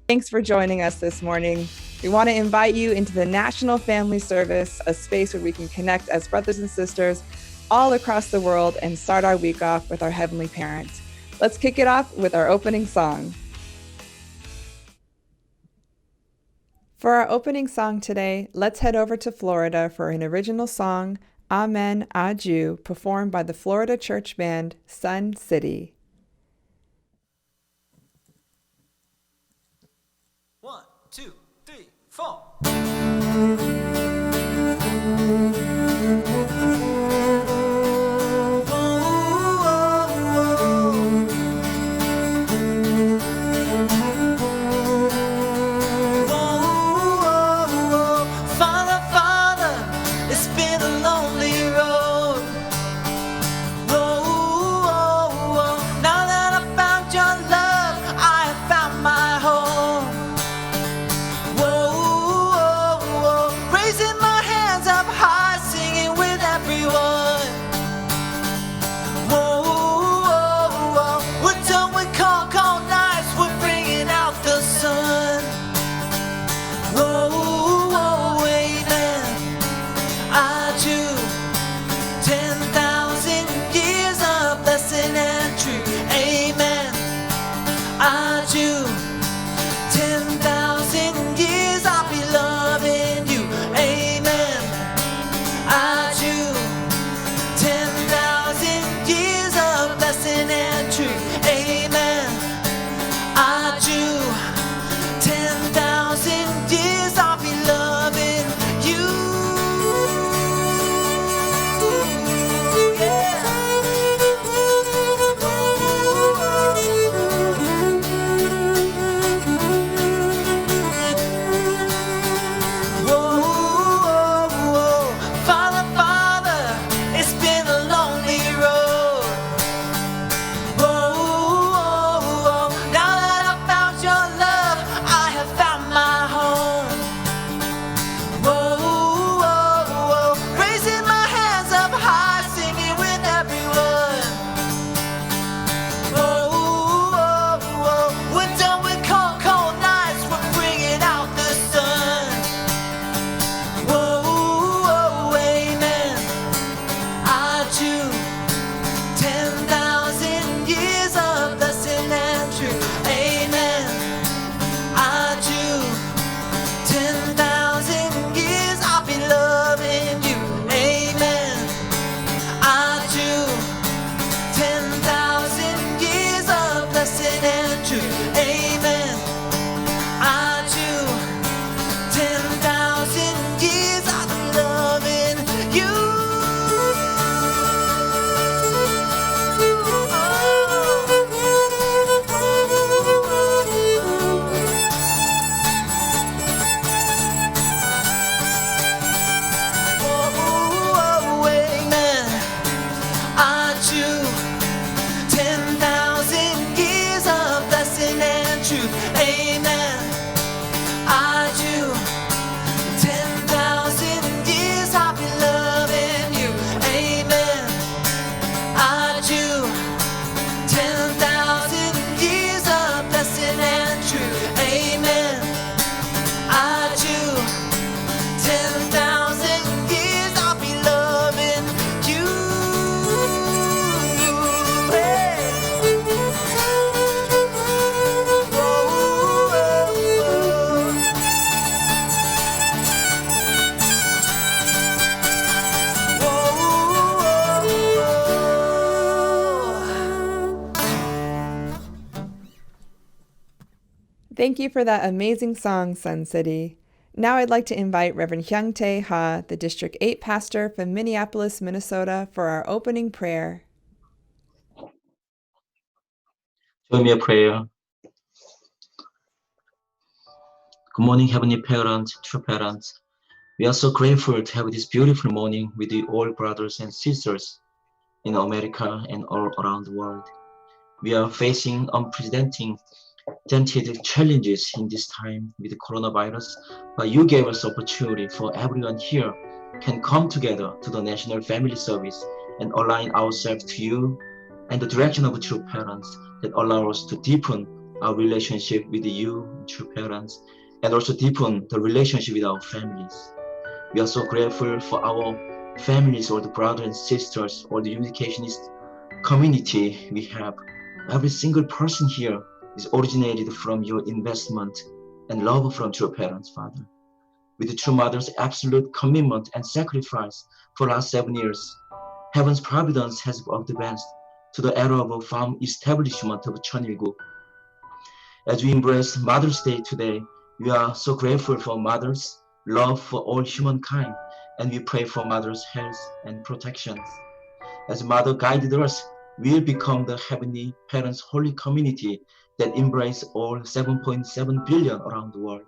Thanks for joining us this morning. We want to invite you into the National Family Service, a space where we can connect as brothers and sisters all across the world and start our week off with our Heavenly Parent. Let's kick it off with our opening song. For our opening song today, let's head over to Florida for an original song, Amen, Adieu, performed by the Florida church band Sun City. 1, 2, 3, 4. Thank you for that amazing song, Sun City. Now I'd like to invite Reverend Hyung Tae Ha, the District 8 pastor from Minneapolis, Minnesota, for our opening prayer. Join me in prayer. Good morning, Heavenly Parents, true parents. We are so grateful to have this beautiful morning with you all brothers and sisters in America and all around the world. We are facing unprecedented challenges in this time with the coronavirus, but you gave us opportunity for everyone here can come together to the National Family Service and align ourselves to you and the direction of true parents that allow us to deepen our relationship with you, true parents, and also deepen the relationship with our families. We are so grateful for our families, all the brothers and sisters, all the Unificationist community we have. Every single person here is originated from your investment and love from true parents, Father. With the true mother's absolute commitment and sacrifice for the last 7 years, Heaven's providence has advanced to the era of a firm establishment of Cheonilgu. As we embrace Mother's Day today, we are so grateful for mothers' love for all humankind, and we pray for mothers' health and protection. As Mother guided us, we'll become the Heavenly Parents' holy community that embrace all 7.7 billion around the world.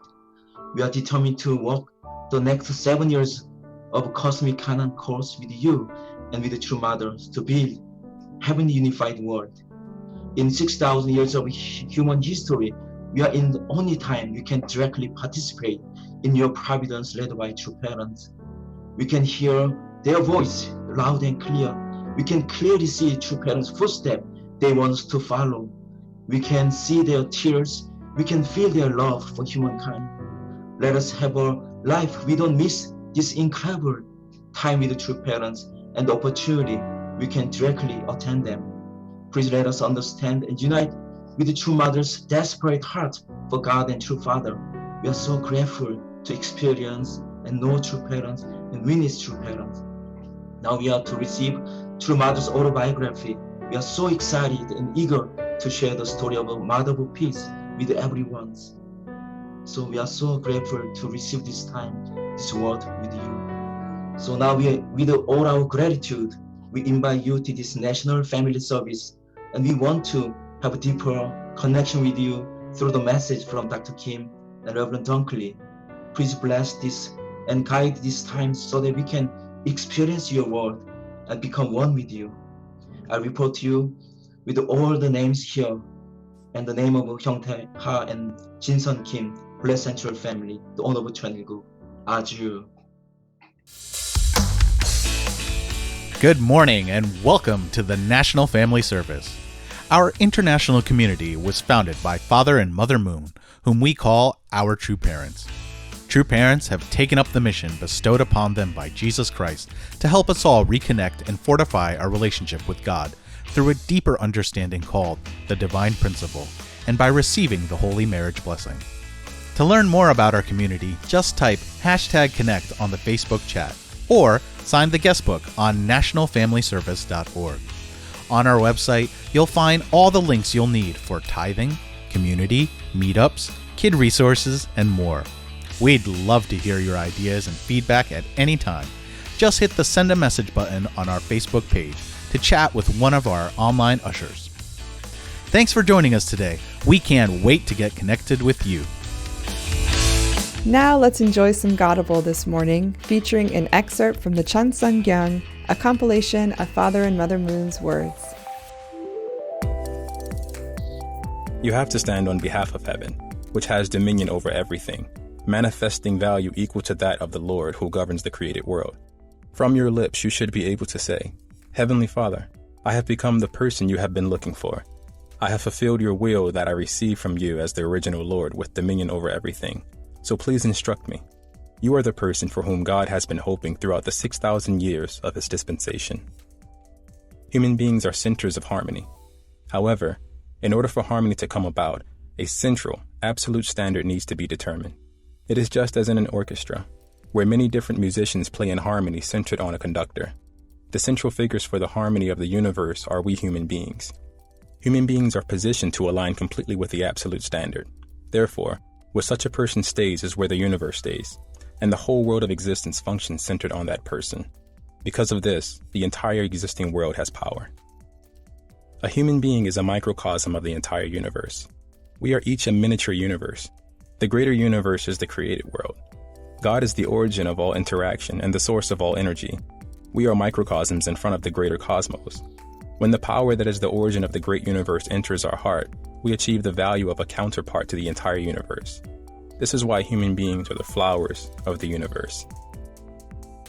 We are determined to walk the next 7 years of cosmic Canaan course with you and with the true mothers to build heavenly unified world. In 6,000 years of human history, we are in the only time we can directly participate in your providence led by true parents. We can hear their voice loud and clear. We can clearly see true parents' footsteps they want us to follow. We can see their tears. We can feel their love for humankind. Let us have a life we don't miss this incredible time with the true parents and the opportunity we can directly attend them. Please let us understand and unite with the true mother's desperate heart for God and true Father. We are so grateful to experience and know true parents and witness true parents. Now we are to receive true mother's autobiography. We are so excited and eager to share the story of a mother of peace with everyone. So we are so grateful to receive this time, this word with you. So now with all our gratitude, we invite you to this National Family Service, and we want to have a deeper connection with you through the message from Dr. Kim and Reverend Dunkley. Please bless this and guide this time so that we can experience your word and become one with you. I report to you with all the names here and the name of Hyungtae Ha and Jinsun Kim, Blessed Central Family, the owner of Cheonilgu. Aju. Good morning and welcome to the National Family Service. Our international community was founded by Father and Mother Moon, whom we call our true parents. True parents have taken up the mission bestowed upon them by Jesus Christ to help us all reconnect and fortify our relationship with God through a deeper understanding called the Divine Principle, and by receiving the Holy Marriage Blessing. To learn more about our community, just type #Connect on the Facebook chat, or sign the guest book on nationalfamilyservice.org. On our website, you'll find all the links you'll need for tithing, community, meetups, kid resources, and more. We'd love to hear your ideas and feedback at any time. Just hit the send a message button on our Facebook page to chat with one of our online ushers. Thanks for joining us today. We can't wait to get connected with you. Now let's enjoy some Godible this morning, featuring an excerpt from the Chunseongyang, a compilation of Father and Mother Moon's words. You have to stand on behalf of heaven, which has dominion over everything, manifesting value equal to that of the Lord who governs the created world. From your lips you should be able to say, Heavenly Father, I have become the person you have been looking for. I have fulfilled your will that I received from you as the original Lord with dominion over everything. So please instruct me. You are the person for whom God has been hoping throughout the 6,000 years of his dispensation. Human beings are centers of harmony. However, in order for harmony to come about, a central, absolute standard needs to be determined. It is just as in an orchestra, where many different musicians play in harmony centered on a conductor. The central figures for the harmony of the universe are we human beings. Human beings are positioned to align completely with the absolute standard. Therefore, where such a person stays is where the universe stays, and the whole world of existence functions centered on that person. Because of this, the entire existing world has power. A human being is a microcosm of the entire universe. We are each a miniature universe. The greater universe is the created world. God is the origin of all interaction and the source of all energy. We are microcosms in front of the greater cosmos. When the power that is the origin of the great universe enters our heart, we achieve the value of a counterpart to the entire universe. This is why human beings are the flowers of the universe.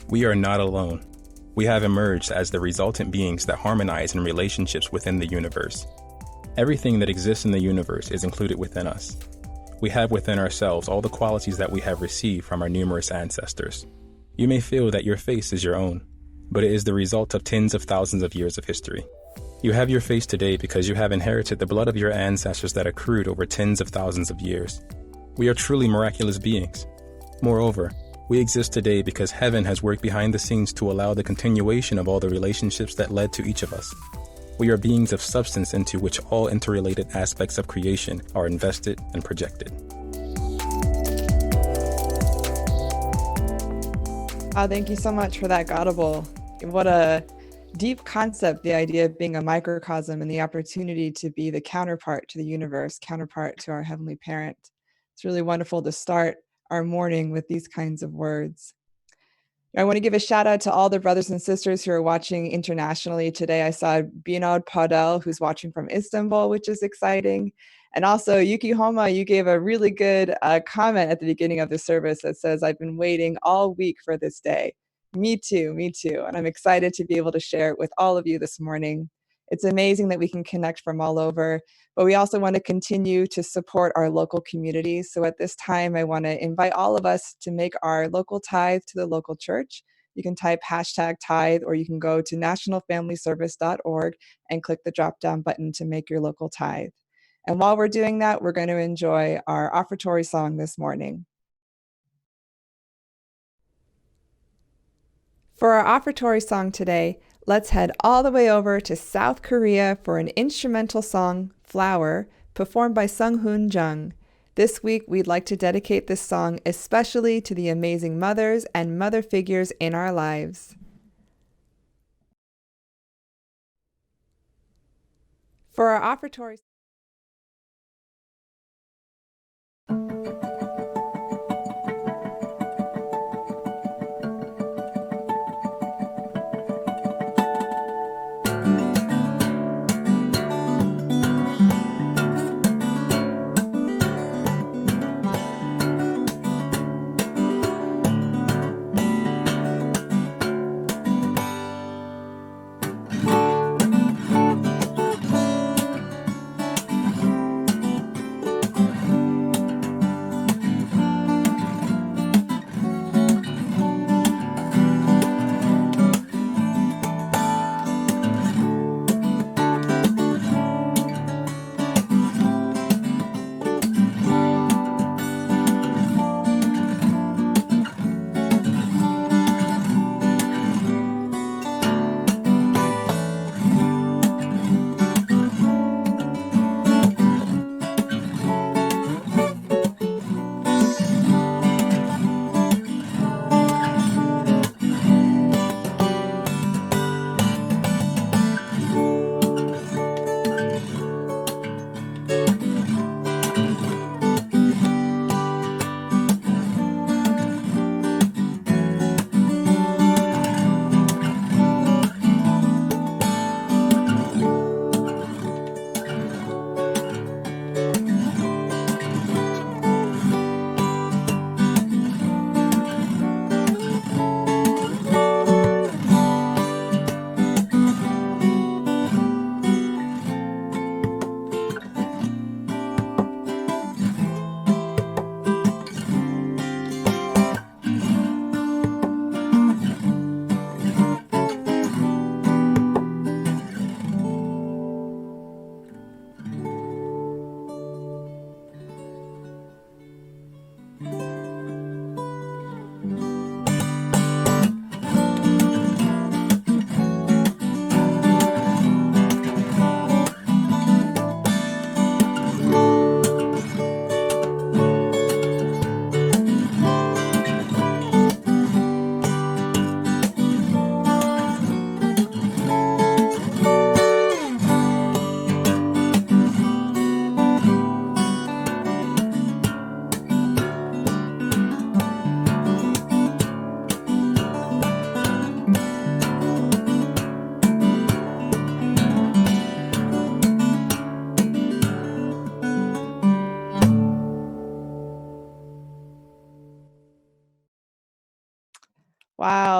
We are not alone. We have emerged as the resultant beings that harmonize in relationships within the universe. Everything that exists in the universe is included within us. We have within ourselves all the qualities that we have received from our numerous ancestors. You may feel that your face is your own, but it is the result of tens of thousands of years of history. You have your face today because you have inherited the blood of your ancestors that accrued over tens of thousands of years. We are truly miraculous beings. Moreover, we exist today because heaven has worked behind the scenes to allow the continuation of all the relationships that led to each of us. We are beings of substance into which all interrelated aspects of creation are invested and projected. Oh, thank you so much for that, Gaudible. What a deep concept, the idea of being a microcosm and the opportunity to be the counterpart to the universe, counterpart to our Heavenly Parent. It's really wonderful to start our morning with these kinds of words. I want to give a shout out to all the brothers and sisters who are watching internationally today. I saw Binod Podel, who's watching from Istanbul, which is exciting. And also, Yuki Homa, you gave a really good comment at the beginning of the service that says, I've been waiting all week for this day. Me too, me too. And I'm excited to be able to share it with all of you this morning. It's amazing that we can connect from all over, but we also want to continue to support our local communities. So at this time, I want to invite all of us to make our local tithe to the local church. You can type #tithe, or you can go to nationalfamilyservice.org and click the drop-down button to make your local tithe. And while we're doing that, we're going to enjoy our offertory song this morning. For our offertory song today, let's head all the way over to South Korea for an instrumental song, Flower, performed by Sung-hoon Jung. This week, we'd like to dedicate this song especially to the amazing mothers and mother figures in our lives. For our offertory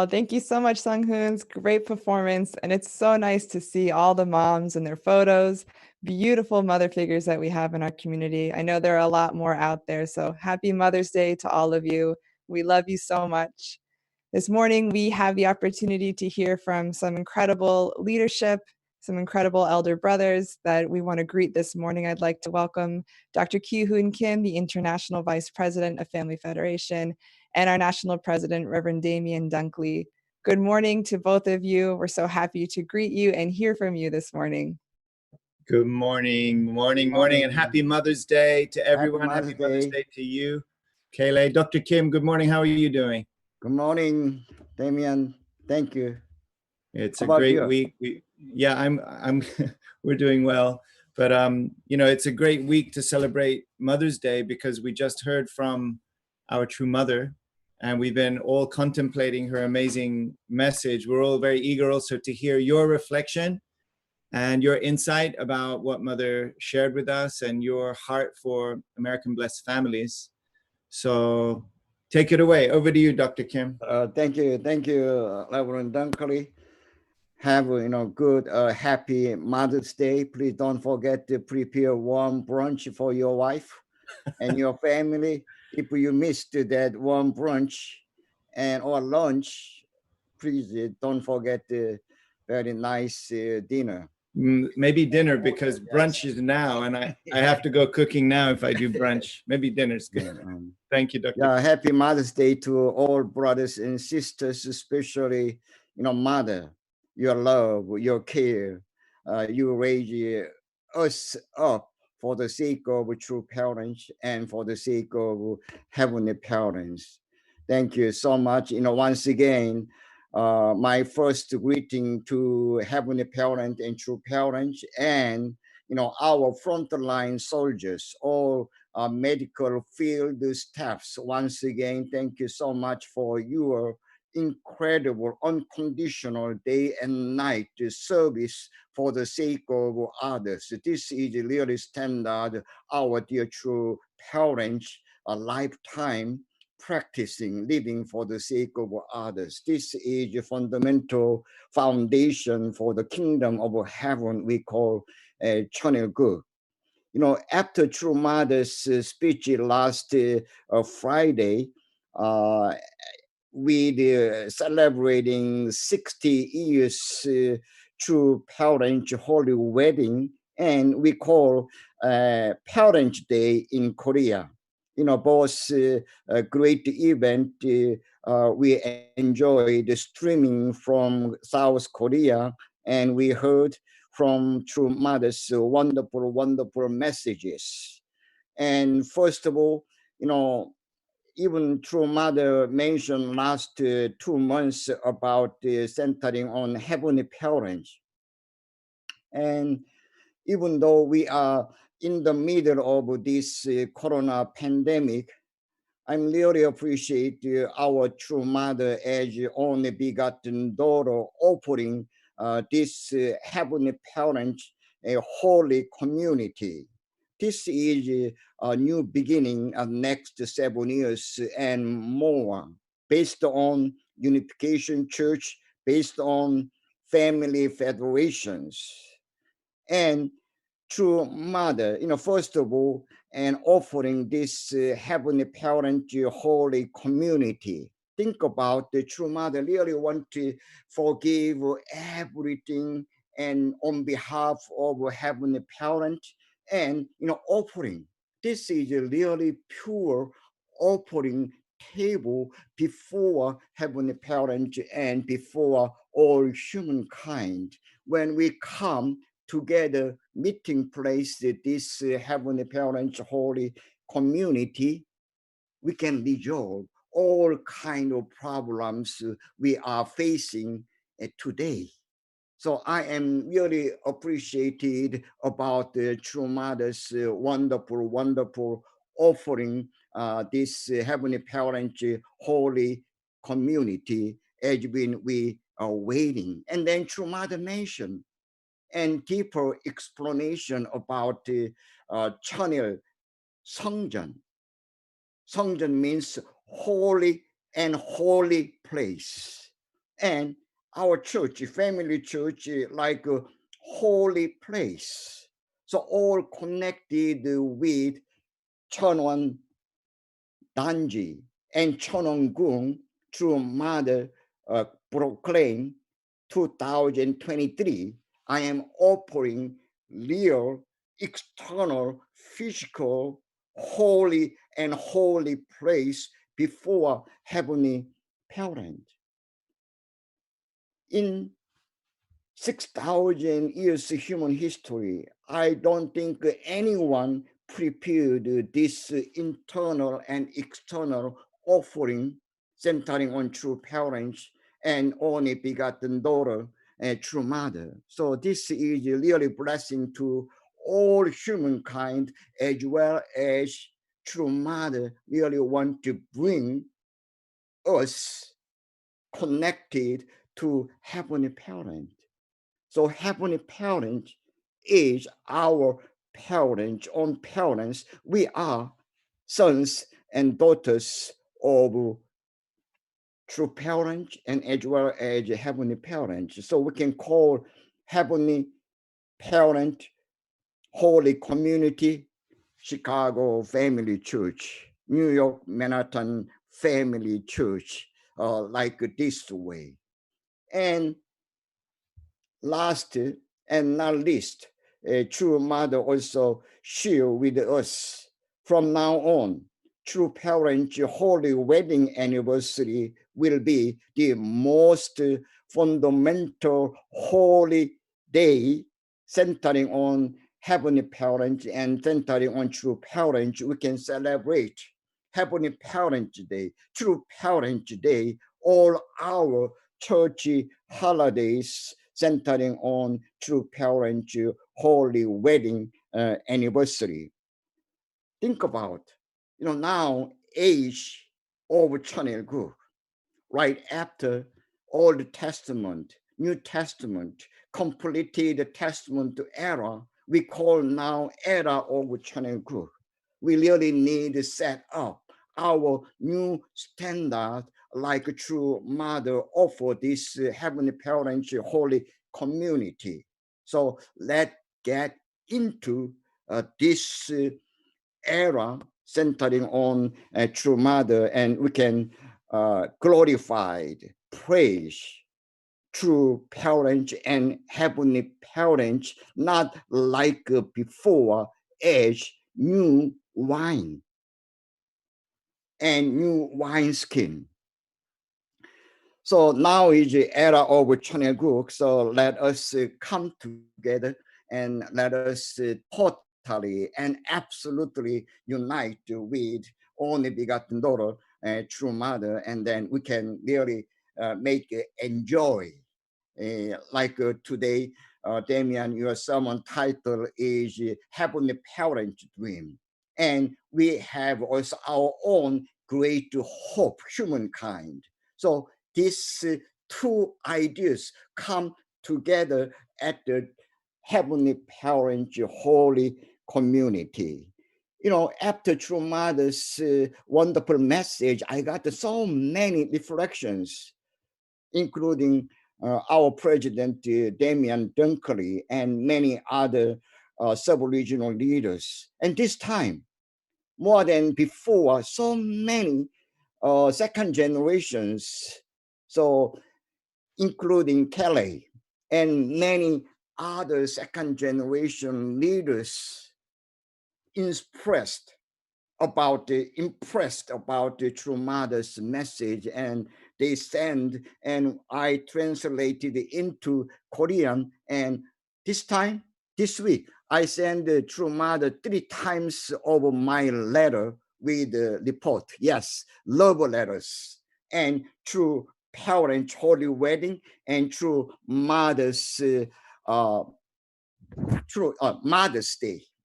Oh, thank you so much, Sung Hoons. Great performance. And it's so nice to see all the moms and their photos, beautiful mother figures that we have in our community. I know there are a lot more out there. So happy Mother's Day to all of you. We love you so much. This morning, we have the opportunity to hear from some incredible leadership, some incredible elder brothers that we want to greet this morning. I'd like to welcome Dr. Kyu Hoon Kim, the International Vice President of Family Federation, and our National President, Reverend Damian Dunkley. Good morning to both of you. We're so happy to greet you and hear from you this morning. Good morning, morning, and happy Mother's Day to everyone. Happy Mother's Day to you, Kayleigh. Dr. Kim, good morning. How are you doing? Good morning, Damian. Thank you. It's a great week. I'm we're doing well. But it's a great week to celebrate Mother's Day because we just heard from our true mother, and we've been all contemplating her amazing message. We're all very eager also to hear your reflection and your insight about what Mother shared with us and your heart for American Blessed Families. So take it away. Over to you, Dr. Kim. Thank you, Reverend Dunkley. Have good, happy Mother's Day. Please don't forget to prepare warm brunch for your wife and your family. If you missed that warm brunch or lunch, please don't forget the very nice dinner. Maybe dinner, because brunch is now, and I have to go cooking now if I do brunch. Maybe dinner's good. Thank you, Dr. Yeah, happy Mother's Day to all brothers and sisters, especially, mother, your love, your care. You raise us up for the sake of true parents and for the sake of heavenly parents. Thank you so much. Once again, my first greeting to heavenly parent and true parents, and our frontline soldiers, all medical field staffs. Once again, thank you so much for your incredible, unconditional day and night service for the sake of others. This is really standard our dear true parents a lifetime practicing living for the sake of others. This is a fundamental foundation for the kingdom of heaven we call channel good. After True Mother's speech last Friday, we celebrating 60 years True Parents Holy Wedding, and we call Parents Day in Korea. Both a great event. We enjoyed streaming from South Korea, and we heard from True Mother's wonderful, wonderful messages. And first of all, even True Mother mentioned last 2 months about centering on heavenly parents. And even though we are in the middle of this corona pandemic, I'm really appreciate our true mother as only begotten daughter offering this heavenly parent a holy community. This is a new beginning of next 7 years and more, based on Unification Church, based on family federations. And True Mother, first of all, and offering this heavenly parent holy community. Think about the True Mother really want to forgive everything, and on behalf of heavenly parent, and offering. This is a really pure offering table before heavenly parent and before all humankind. When we come together, meeting place, this heavenly parents holy community, we can resolve all kind of problems we are facing today. So I am really appreciated about the True Mother's wonderful, wonderful offering this heavenly parent holy community as we are waiting. And then True Mother mentioned and deeper explanation about the channel 성전. 성전 means holy and holy place. And our church, family church, like a holy place. So all connected with Cheonwon Danji and Cheonwon-gung through Mother Proclaim 2023. I am offering real, external, physical, holy and holy place before Heavenly Parent. In 6,000 years of human history, I don't think anyone prepared this internal and external offering centering on true parents and only begotten daughter and true mother. So this is really a blessing to all humankind as well as true mother really want to bring us connected to Heavenly Parent. So Heavenly Parent is our parents, own parents. We are sons and daughters of true parents and as well as Heavenly Parents. So we can call Heavenly Parent Holy Community, Chicago Family Church, New York Manhattan Family Church, like this way. And last and not least, a true mother also share with us from now on. True parents' holy wedding anniversary will be the most fundamental holy day centering on Heavenly Parents and centering on true parents. We can celebrate Heavenly Parents Day, True Parents Day, all our church holidays centering on true parents' holy wedding anniversary. Think about, now age of channel group, right after Old Testament, New Testament, completed Testament era, we call now era of channel group. We really need to set up our new standard like a true mother offer this Heavenly Parents holy community. So let's get into this era centering on a true mother, and we can glorify, praise true parents and Heavenly Parents, not like before, as new wine and new wineskin. So now is the era of channel group. So let us come together and let us totally and absolutely unite with only begotten daughter, true mother, and then we can really make enjoy. Like today, Damian, your sermon title is Heavenly Parent Dream. And we have also our own great hope, humankind. So these two ideas come together at the Heavenly Parent Holy Community. After True Mother's wonderful message, I got so many reflections, including our president, Damian Dunkley, and many other sub-regional leaders. And this time, more than before, so many second generations, so including Kelly and many other second generation leaders impressed about the True Mother's message, and they send, and I translated into Korean. And this week, I send the True Mother 3 times over my letter with the report. Yes, love letters and True Parents Holy Wedding and True Mother's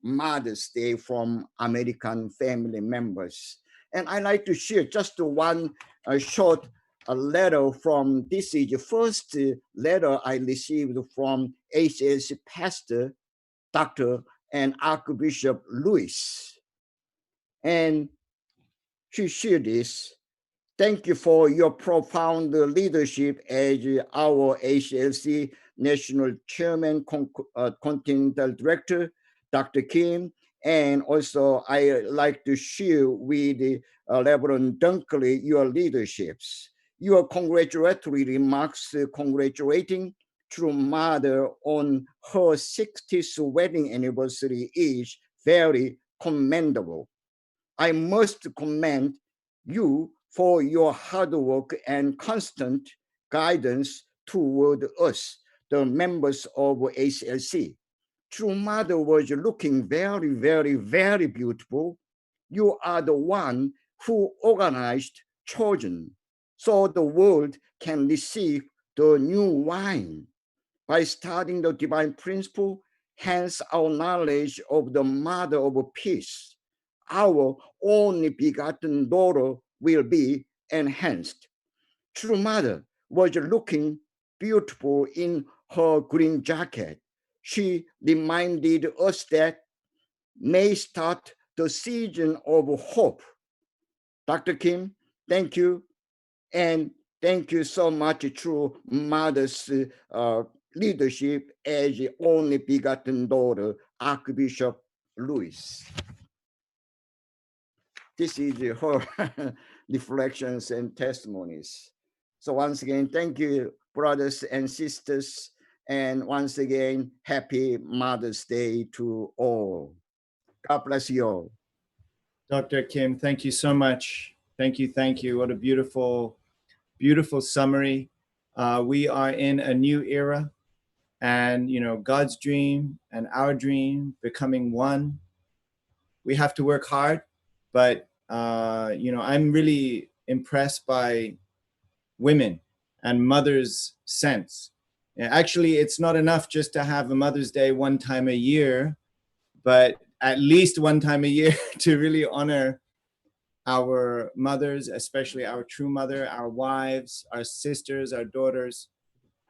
Mother's Day from American family members. And I like to share just one short letter from, this is the first letter I received from HSC pastor, Dr. and Archbishop Lewis. And she shared this. Thank you for your profound leadership as our HLC National Chairman, Continental Director, Dr. Kim. And also, I like to share with Reverend Dunkley your leaderships. Your congratulatory remarks congratulating True Mother on her 60th wedding anniversary is very commendable. I must commend you for your hard work and constant guidance toward us, the members of HLC. True Mother was looking very, very, very beautiful. You are the one who organized chosen so the world can receive the new wine. By studying the divine principle, hence our knowledge of the Mother of Peace, our only begotten daughter will be enhanced. True Mother was looking beautiful in her green jacket. She reminded us that May start the season of hope. Dr. Kim, thank you. And thank you so much, True Mother's leadership as the only begotten daughter, Archbishop Louis. This is her reflections and testimonies. So once again, thank you, brothers and sisters. And once again, happy Mother's Day to all. God bless you all. Dr. Kim, thank you so much. Thank you, thank you. What a beautiful, beautiful summary. We are in a new era, and God's dream and our dream becoming one. We have to work hard, but I'm really impressed by women and mothers' sense. Actually, it's not enough just to have a Mother's Day one time a year, but at least one time a year to really honor our mothers, especially our true mother, our wives, our sisters, our daughters.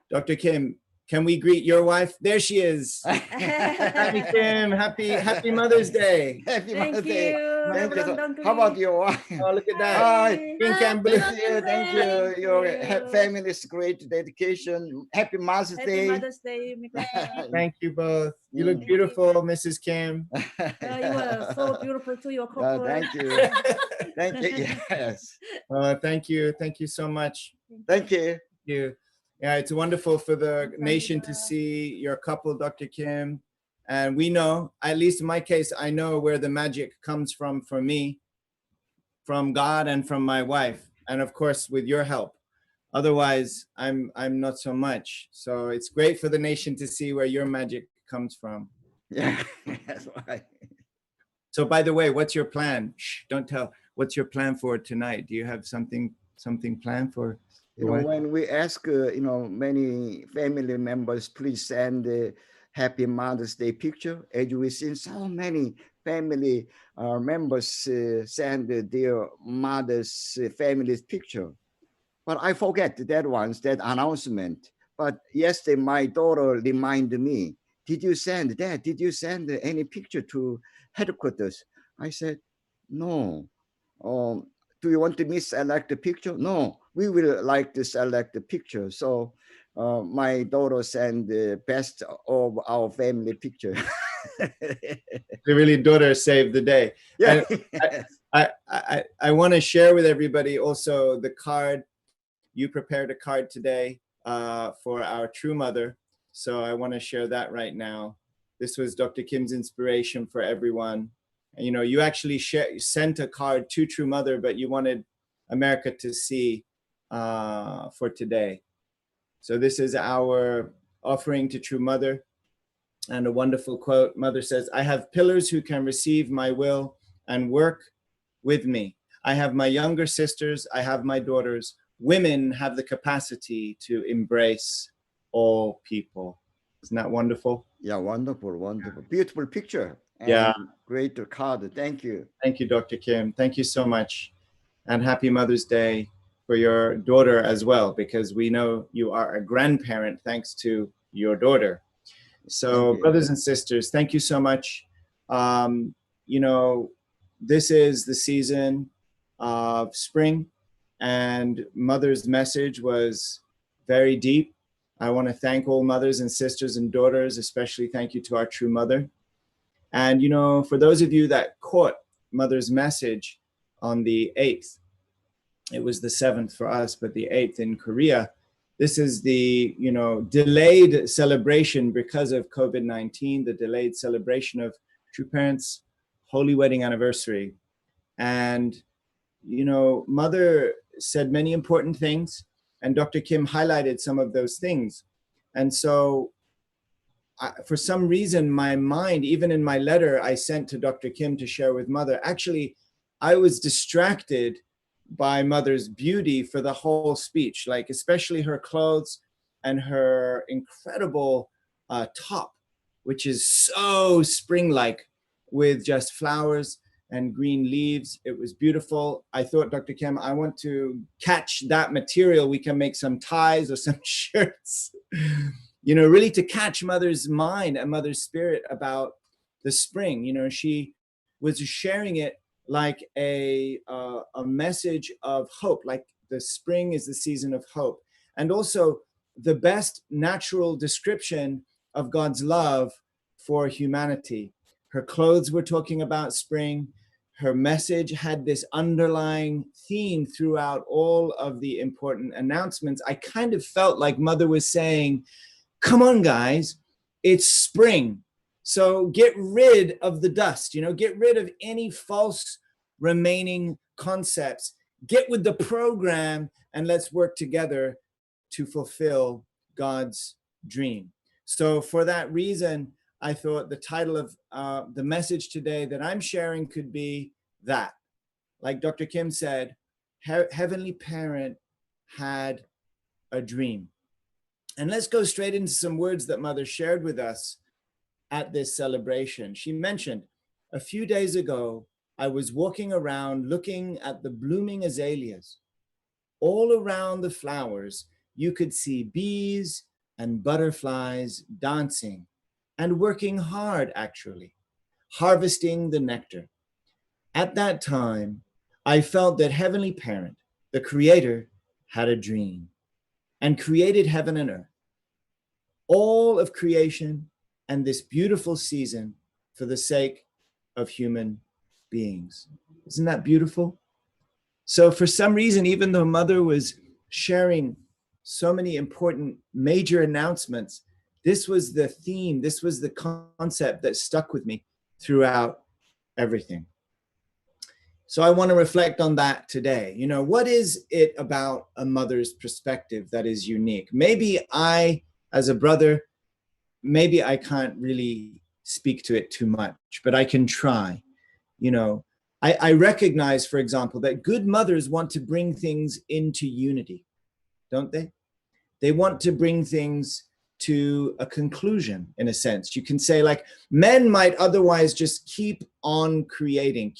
Dr. Kim, can we greet your wife? There she is. Happy Kim, happy Mother's Day. Happy Thank Mother's Day. you. Thank you. Reverend How about your wife? Oh, look at that. Hi. Pink and blue. Thank you. Thank you. Your family's great dedication. Happy Mother's Happy Day. Mother's Day, Mika. Thank you both. You look beautiful, Mrs. Kim. You are so beautiful too, your couple. Thank you. Thank you. Yes. Thank you. Thank you so much. Thank you. Thank you. Yeah, it's wonderful for the nation to see your couple, Dr. Kim. And we know, at least in my case, I know where the magic comes from for me, from God and from my wife. And of course, with your help. Otherwise, I'm not so much. So it's great for the nation to see where your magic comes from. Yeah, that's right. So by the way, what's your plan? Shh, don't tell. What's your plan for tonight? Do you have something planned for? When we ask, many family members, please send a happy Mother's Day picture. As we've seen so many family members send their mother's family's picture. But I forget that announcement. But yesterday, my daughter reminded me, did you send any picture to headquarters? I said, no. Do you want me to select the picture? No, we will like to select the picture. So my daughter sent the best of our family picture. Really, daughter saved the day. Yeah. I want to share with everybody also the card. You prepared a card today for our true mother. So I want to share that right now. This was Dr. Kim's inspiration for everyone. You actually sent a card to True Mother, but you wanted America to see for today. So this is our offering to True Mother. And a wonderful quote. Mother says, I have pillars who can receive my will and work with me. I have my younger sisters. I have my daughters. Women have the capacity to embrace all people. Isn't that wonderful? Yeah, wonderful, wonderful. Beautiful picture. And yeah. Great card. Thank you. Thank you, Dr. Kim. Thank you so much. And happy Mother's Day for your daughter as well, because we know you are a grandparent thanks to your daughter. So brothers and sisters, thank you so much. This is the season of spring. And Mother's message was very deep. I want to thank all mothers and sisters and daughters, especially thank you to our true mother. And, you know, for those of you that caught Mother's message on the 8th, it was the 7th for us, but the 8th in Korea, this is the, you know, delayed celebration because of COVID-19, the delayed celebration of True Parents' Holy Wedding Anniversary. And, you know, Mother said many important things, and Dr. Kim highlighted some of those things. And so for some reason, my mind, even in my letter I sent to Dr. Kim to share with Mother, actually, I was distracted by Mother's beauty for the whole speech, like especially her clothes and her incredible top, which is so spring-like with just flowers and green leaves. It was beautiful. I thought, Dr. Kim, I want to catch that material. We can make some ties or some shirts, you know, really to catch Mother's mind and Mother's spirit about the spring. You know, she was sharing it like a message of hope, like the spring is the season of hope. And also the best natural description of God's love for humanity. Her clothes were talking about spring. Her message had this underlying theme throughout all of the important announcements. I kind of felt like Mother was saying, come on, guys, it's spring. So get rid of the dust, you know, get rid of any false remaining concepts. Get with the program and let's work together to fulfill God's dream. So for that reason, I thought the title of the message today that I'm sharing could be that. Like Dr. Kim said, Heavenly Parent had a dream. And let's go straight into some words that Mother shared with us at this celebration. She mentioned, a few days ago, I was walking around looking at the blooming azaleas. All around the flowers, you could see bees and butterflies dancing and working hard, actually, harvesting the nectar. At that time, I felt that Heavenly Parent, the Creator, had a dream and created heaven and earth, all of creation and this beautiful season for the sake of human beings. Isn't that beautiful? So for some reason, even though Mother was sharing so many important major announcements, this was the theme, this was the concept that stuck with me throughout everything. So I want to reflect on that today. You know, what is it about a mother's perspective that is unique? Maybe I, as a brother, maybe I can't really speak to it too much, but I can try. You know, I recognize, for example, that good mothers want to bring things into unity, don't they? They want to bring things to a conclusion, in a sense. You can say, like, men might otherwise just keep on creating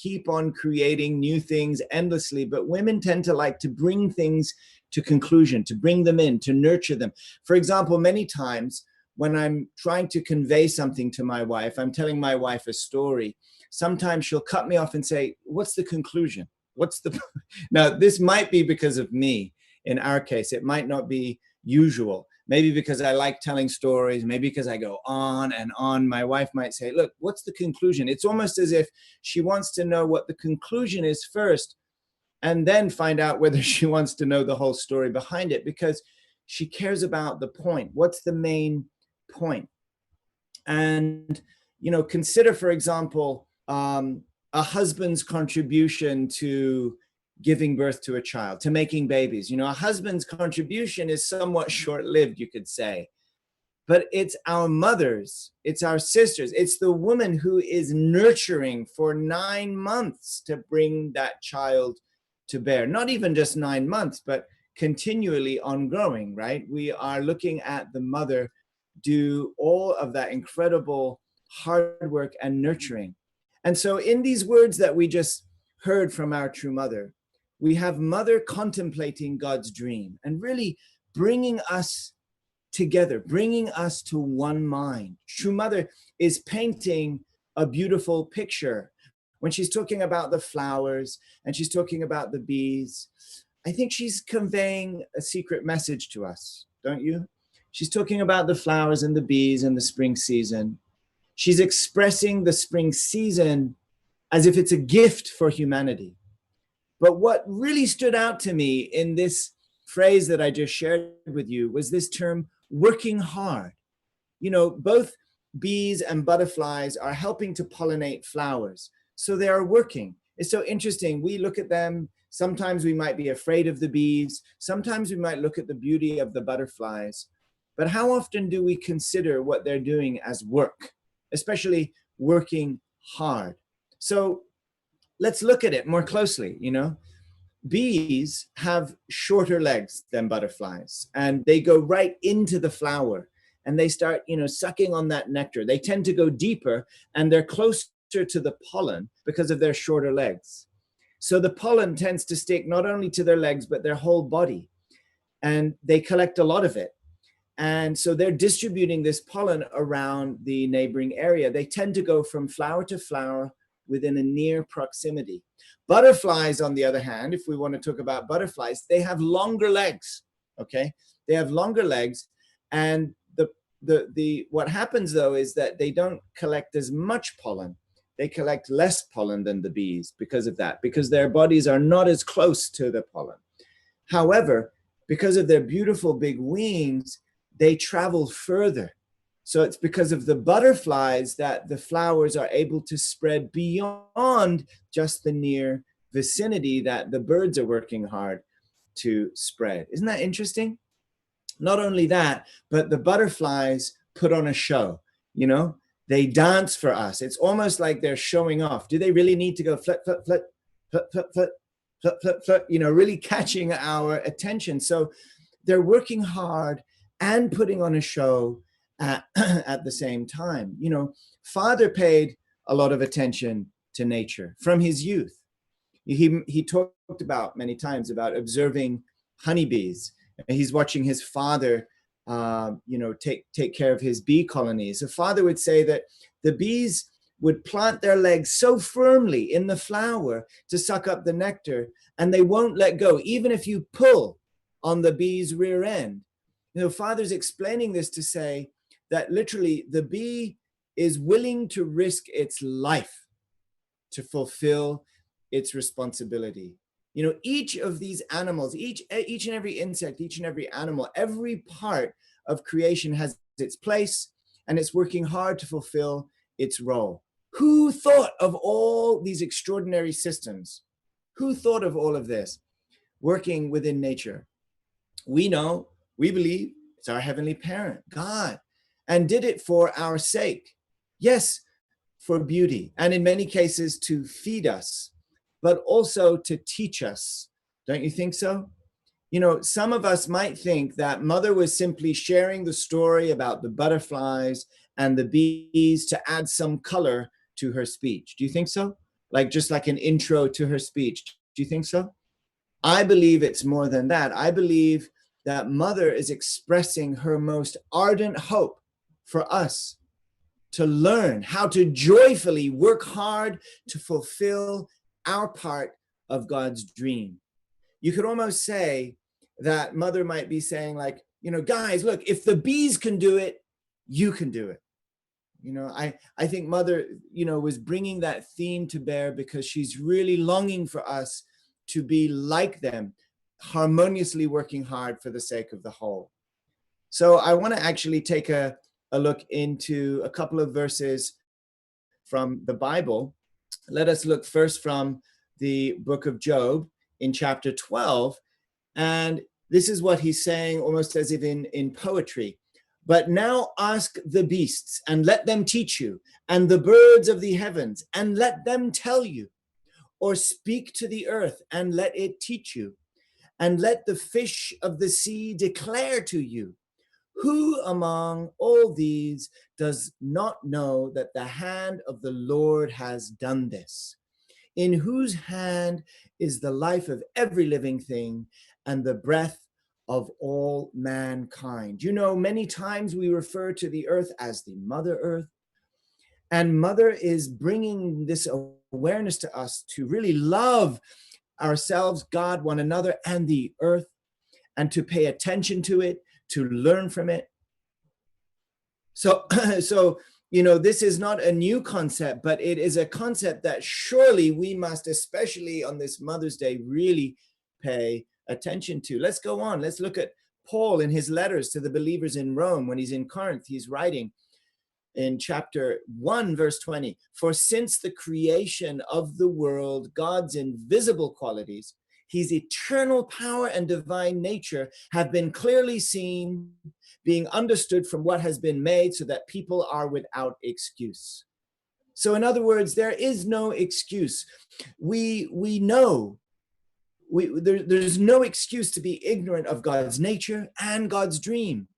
new things endlessly, but women tend to like to bring things to conclusion, to bring them in, to nurture them. For example, many times when I'm trying to convey something to my wife, I'm telling my wife a story, sometimes she'll cut me off and say, what's the conclusion? What's the... Now, this might be because of me. In our case, it might not be usual. Maybe because I like telling stories, maybe because I go on and on. My wife might say, look, what's the conclusion? It's almost as if she wants to know what the conclusion is first, and then find out whether she wants to know the whole story behind it, because she cares about the point. What's the main point? And, you know, consider, for example, a husband's contribution to giving birth to a child, to making babies. You know, a husband's contribution is somewhat short-lived, you could say. But it's our mothers, it's our sisters, it's the woman who is nurturing for 9 months to bring that child to bear. Not even just 9 months, but continually ongoing, right? We are looking at the mother do all of that incredible hard work and nurturing. And so in these words that we just heard from our true mother, we have Mother contemplating God's dream and really bringing us together, bringing us to one mind. True Mother is painting a beautiful picture when she's talking about the flowers and she's talking about the bees I think she's conveying a secret message to us, don't you? She's talking about the flowers and the bees and the spring season. She's expressing the spring season as if it's a gift for humanity. But what really stood out to me in this phrase that I just shared with you was this term, working hard. You know, both bees and butterflies are helping to pollinate flowers. So they are working. It's so interesting. We look at them. Sometimes we might be afraid of the bees. Sometimes we might look at the beauty of the butterflies. But how often do we consider what they're doing as work, especially working hard? So let's look at it more closely. You know, bees have shorter legs than butterflies, and they go right into the flower and they start, you know, sucking on that nectar. They tend to go deeper and they're closer to the pollen because of their shorter legs. So the pollen tends to stick not only to their legs, but their whole body. And they collect a lot of it. And so they're distributing this pollen around the neighboring area. They tend to go from flower to flower within a near proximity. Butterflies, on the other hand, if we want to talk about butterflies, they have longer legs, okay? They have longer legs. And what happens, though, is that they don't collect as much pollen. They collect less pollen than the bees because of that, because their bodies are not as close to the pollen. However, because of their beautiful big wings, they travel further. So it's because of the butterflies that the flowers are able to spread beyond just the near vicinity that the birds are working hard to spread. Isn't that interesting? Not only that, but the butterflies put on a show, you know? They dance for us. It's almost like they're showing off. Do they really need to go flit, flit, flit, flit, flit, flit, flit, flit, flit, you know, really catching our attention? So they're working hard and putting on a show at the same time. You know, Father paid a lot of attention to nature from his youth. He talked about many times about observing honeybees. He's watching his father you know, take care of his bee colonies. The father would say that the bees would plant their legs so firmly in the flower to suck up the nectar, and they won't let go, even if you pull on the bee's rear end. You know, father's explaining this to say that literally the bee is willing to risk its life to fulfill its responsibility. You know, each of these animals, each and every insect, each and every animal, every part of creation has its place, and it's working hard to fulfill its role. Who thought of all these extraordinary systems? Who thought of all of this working within nature? We know, we believe it's our heavenly parent, God, and did it for our sake. Yes, for beauty, and in many cases to feed us, but also to teach us. Don't you think so? You know, some of us might think that Mother was simply sharing the story about the butterflies and the bees to add some color to her speech. Do you think so? Like just like an intro to her speech. Do you think so? I believe it's more than that. I believe that Mother is expressing her most ardent hope for us to learn how to joyfully work hard to fulfill our part of God's dream. You could almost say that Mother might be saying, like, you know, guys, look, if the bees can do it, you can do it. You know, I think Mother, you know, was bringing that theme to bear because she's really longing for us to be like them, harmoniously working hard for the sake of the whole. So I want to actually take a look into a couple of verses from the Bible. Let us look first from the book of Job in chapter 12. And this is what he's saying almost as if in poetry. But now ask the beasts and let them teach you, and the birds of the heavens and let them tell you, or speak to the earth and let it teach you, and let the fish of the sea declare to you. Who among all these does not know that the hand of the Lord has done this? In whose hand is the life of every living thing and the breath of all mankind? You know, many times we refer to the earth as the Mother Earth, and Mother is bringing this awareness to us to really love ourselves, God, one another, and the earth, and to pay attention to it, to learn from it. So, this is not a new concept, but it is a concept that surely we must, especially on this Mother's Day, really pay attention to. Let's go on. Let's look at Paul in his letters to the believers in Rome. When he's in Corinth, he's writing in chapter 1, verse 20, "For since the creation of the world, God's invisible qualities, his eternal power and divine nature have been clearly seen, being understood from what has been made, so that people are without excuse." So in other words, there is no excuse. We know there's no excuse to be ignorant of God's nature and God's dream.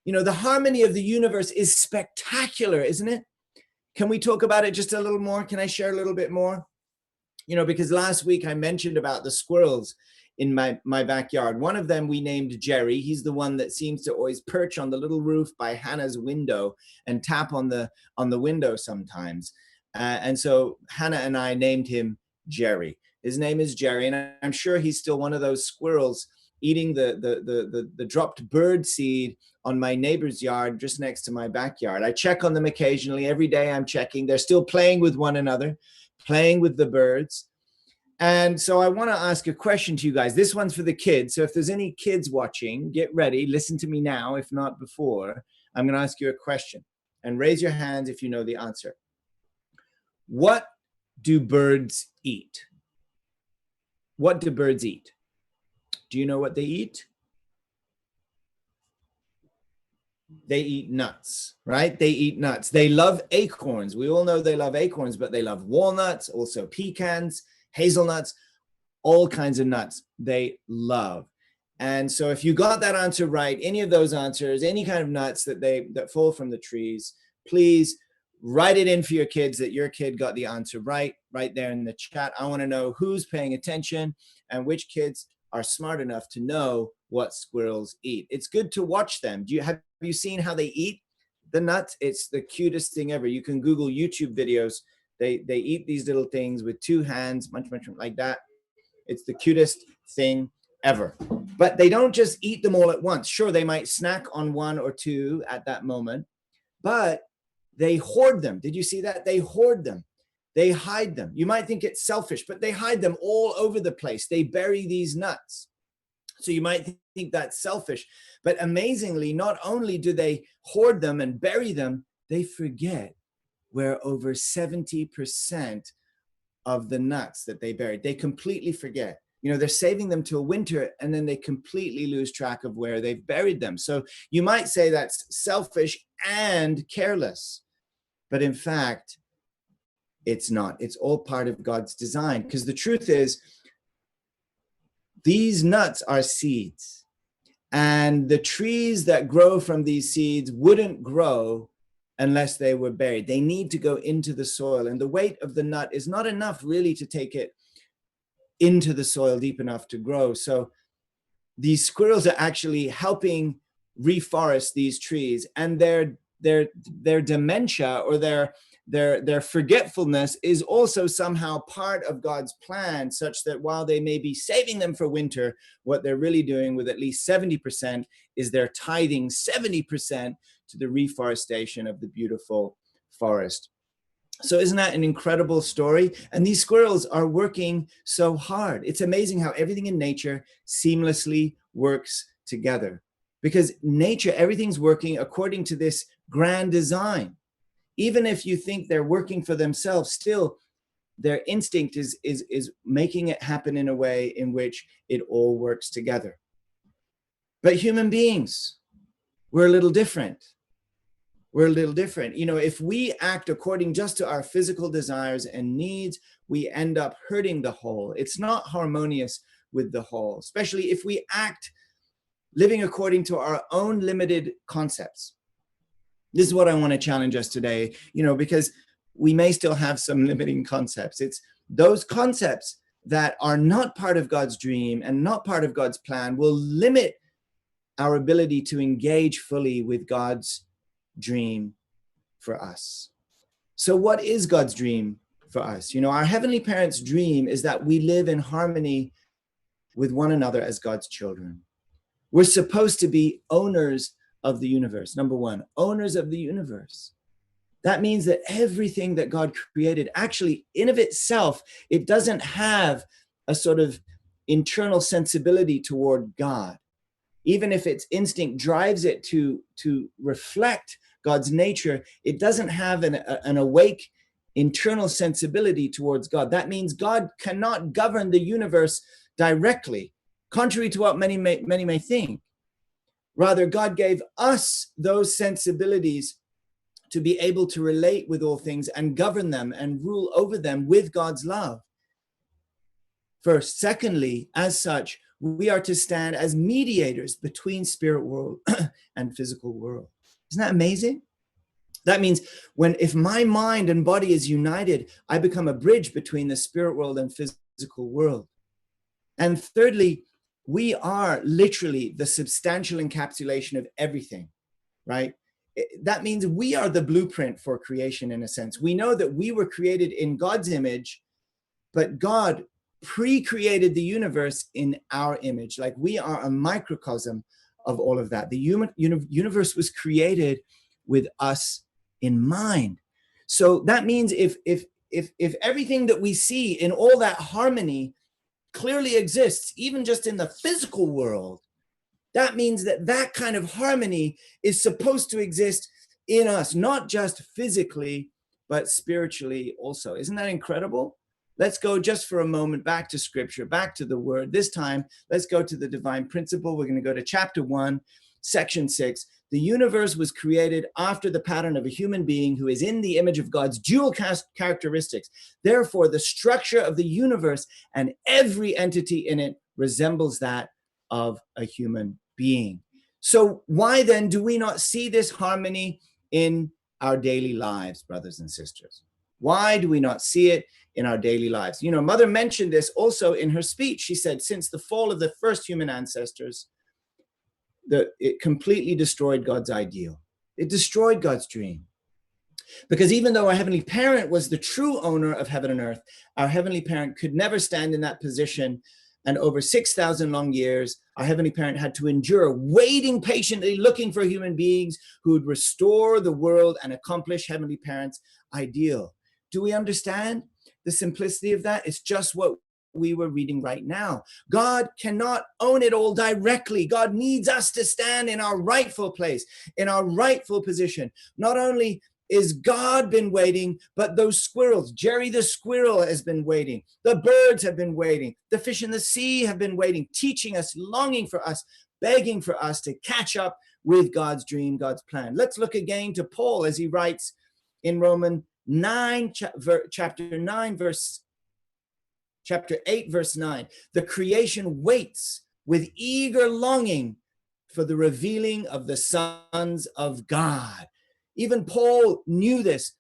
The harmony of the universe is spectacular, isn't it? Can we talk about it just a little more? Can I share a little bit more? Because last week I mentioned about the squirrels in my backyard. One of them we named Jerry. He's the one that seems to always perch on the little roof by Hannah's window and tap on the window sometimes. And so Hannah and I named him Jerry. His name is Jerry, and I'm sure he's still one of those squirrels eating the dropped bird seed on my neighbor's yard just next to my backyard. I check on them occasionally. Every day I'm checking. They're still playing with one another, playing with the birds. And so I want to ask a question to you guys. This one's for the kids. So if there's any kids watching, get ready. Listen to me now, if not before. I'm going to ask you a question. And raise your hands if you know the answer. What do birds eat? What do birds eat? Do you know what they eat? They eat nuts, right? They eat nuts. They love acorns. We all know they love acorns, but they love walnuts, also pecans, hazelnuts, all kinds of nuts they love. And so if you got that answer right, any of those answers, any kind of nuts that fall from the trees, please write it in for your kids that your kid got the answer right there in the chat. I want to know who's paying attention and which kids are smart enough to know what squirrels eat. It's good to watch them. Have you seen how they eat the nuts? It's the cutest thing ever. You can Google YouTube videos. They eat these little things with two hands, munch like that. It's the cutest thing ever. But they don't just eat them all at once. Sure, they might snack on one or two at that moment, but they hoard them. Did you see that? They hoard them. They hide them. You might think it's selfish, but they hide them all over the place. They bury these nuts. So you might think that's selfish, but amazingly, not only do they hoard them and bury them, they forget where over 70% of the nuts that they buried, they completely forget. They're saving them till winter, and then they completely lose track of where they've buried them. So you might say that's selfish and careless, but in fact, it's not. It's all part of God's design, because the truth is, these nuts are seeds, and the trees that grow from these seeds wouldn't grow unless they were buried. They need to go into the soil, and the weight of the nut is not enough really to take it into the soil deep enough to grow. So these squirrels are actually helping reforest these trees, and their dementia or their forgetfulness is also somehow part of God's plan, such that while they may be saving them for winter, what they're really doing with at least 70% is they're tithing 70% to the reforestation of the beautiful forest. So isn't that an incredible story? And these squirrels are working so hard. It's amazing how everything in nature seamlessly works together, because nature, everything's working according to this grand design. Even if you think they're working for themselves, still their instinct is making it happen in a way in which it all works together. But human beings, we're a little different. We're a little different. If we act according just to our physical desires and needs, we end up hurting the whole. It's not harmonious with the whole, especially if we act living according to our own limited concepts. This is what I want to challenge us today, because we may still have some limiting concepts. It's those concepts that are not part of God's dream and not part of God's plan will limit our ability to engage fully with God's dream for us. So what is God's dream for us. You know, our Heavenly Parents' dream is that we live in harmony with one another as God's children. We're supposed to be owners of the universe. Number one, owners of the universe. That means that everything that God created, actually in of itself, it doesn't have a sort of internal sensibility toward God. Even if its instinct drives it to reflect God's nature, it doesn't have an awake internal sensibility towards God. That means God cannot govern the universe directly, contrary to what many may think. Rather, God gave us those sensibilities to be able to relate with all things and govern them and rule over them with God's love. First. Secondly, as such, we are to stand as mediators between spirit world and physical world. Isn't that amazing? That means if my mind and body is united, I become a bridge between the spirit world and physical world. And thirdly, we are literally the substantial encapsulation of everything, right? That means we are the blueprint for creation in a sense. We know that we were created in God's image, but God pre-created the universe in our image. Like we are a microcosm of all of that. The universe was created with us in mind. So that means if everything that we see in all that harmony clearly exists, even just in the physical world, that means that kind of harmony is supposed to exist in us, not just physically, but spiritually also. Isn't that incredible? Let's go just for a moment back to scripture, back to the word. This time, let's go to the divine principle. We're going to go to chapter 1, section 6. The universe was created after the pattern of a human being who is in the image of God's dual characteristics. Therefore, the structure of the universe and every entity in it resembles that of a human being. So why then do we not see this harmony in our daily lives, brothers and sisters? Why do we not see it in our daily lives? You know, Mother mentioned this also in her speech. She said, since the fall of the first human ancestors, it completely destroyed God's ideal. It destroyed God's dream. Because even though our Heavenly Parent was the true owner of heaven and earth, our Heavenly Parent could never stand in that position. And over 6,000 long years, our Heavenly Parent had to endure waiting patiently, looking for human beings who would restore the world and accomplish Heavenly Parent's ideal. Do we understand the simplicity of that? It's just what we were reading right now. God cannot own it all directly. God needs us to stand in our rightful place, in our rightful position. Not only is God been waiting, but those squirrels, Jerry the squirrel has been waiting. The birds have been waiting. The fish in the sea have been waiting, teaching us, longing for us, begging for us to catch up with God's dream, God's plan. Let's look again to Paul as he writes in Romans 9, chapter 8, verse 9. The creation waits with eager longing for the revealing of the sons of God. Even Paul knew this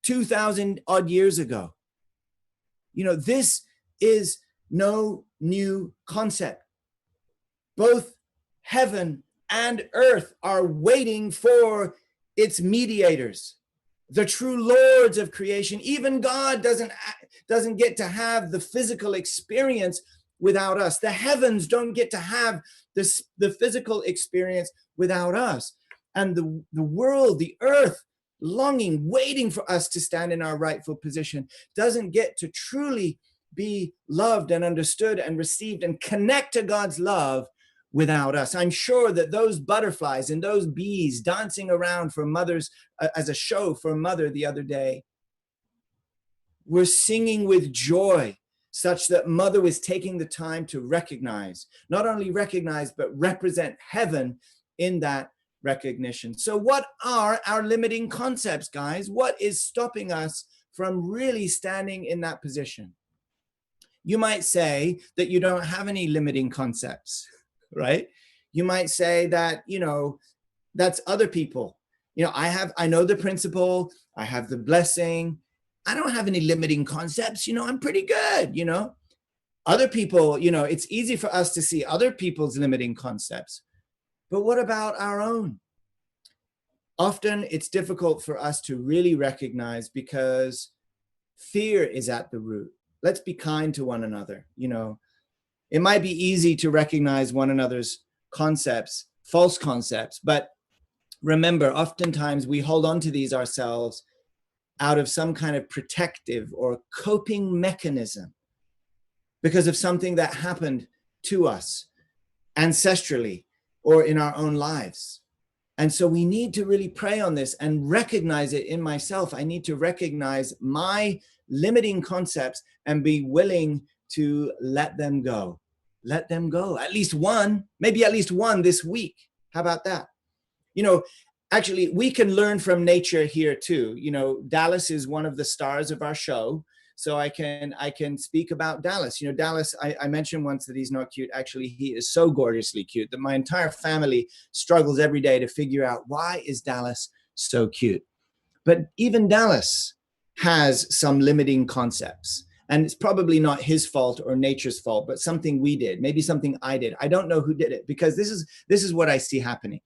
2,000 odd years ago. You know, this is no new concept. Both heaven and earth are waiting for its mediators, the true lords of creation. Even God doesn't get to have the physical experience without us. The heavens don't get to have the physical experience without us. And the world, the earth, longing, waiting for us to stand in our rightful position, doesn't get to truly be loved and understood and received and connect to God's love without us. I'm sure that those butterflies and those bees dancing around for mothers as a show for Mother the other day were singing with joy, such that Mother was taking the time to recognize, not only recognize, but represent heaven in that recognition. So what are our limiting concepts, guys? What is stopping us from really standing in that position? You might say that you don't have any limiting concepts, right? You might say that, you know, that's other people. You know, I know the principle, I have the blessing, I don't have any limiting concepts, you know, I'm pretty good, you know. Other people, you know, it's easy for us to see other people's limiting concepts. But what about our own? Often it's difficult for us to really recognize because Fear is at the root. Let's be kind to one another. It might be easy to recognize one another's concepts, false concepts, but remember, oftentimes we hold on to these ourselves out of some kind of protective or coping mechanism because of something that happened to us ancestrally or in our own lives. And so we need to really pray on this and recognize it in myself. I need to recognize my limiting concepts and be willing to let them go. Let them go. At least one, maybe at least one this week. How about that? Actually, we can learn from nature here too. Dallas is one of the stars of our show. So I can speak about Dallas. Dallas, I mentioned once that he's not cute. Actually, he is so gorgeously cute that my entire family struggles every day to figure out, why is Dallas so cute? But even Dallas has some limiting concepts. And it's probably not his fault or nature's fault, but something we did, maybe something I did. I don't know who did it, because this is what I see happening.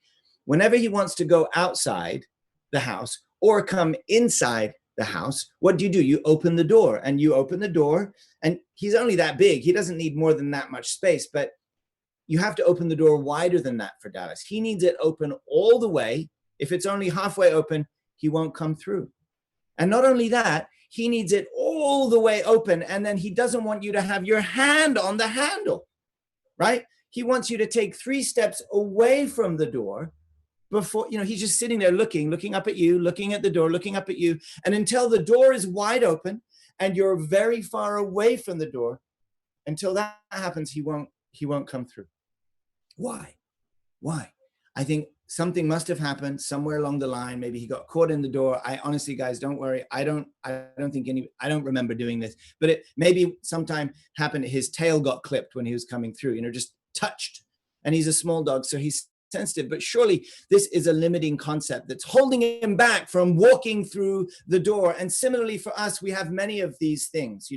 Whenever he wants to go outside the house or come inside the house, what do? You open the door, and and he's only that big. He doesn't need more than that much space, but you have to open the door wider than that for Dallas. He needs it open all the way. If it's only halfway open, he won't come through. And not only that, he needs it all the way open, and then he doesn't want you to have your hand on the handle, right? He wants you to take 3 steps away from the door before, he's just sitting there looking up at you, looking at the door, looking up at you. And until the door is wide open and you're very far away from the door, until that happens, he won't come through. Why? I think something must have happened somewhere along the line. Maybe he got caught in the door. I honestly, guys, don't worry. I don't remember doing this, but it maybe sometime happened. His tail got clipped when he was coming through, just touched. And he's a small dog, so he's sensitive. But surely this is a limiting concept that's holding him back from walking through the door. And similarly for us, we have many of these things,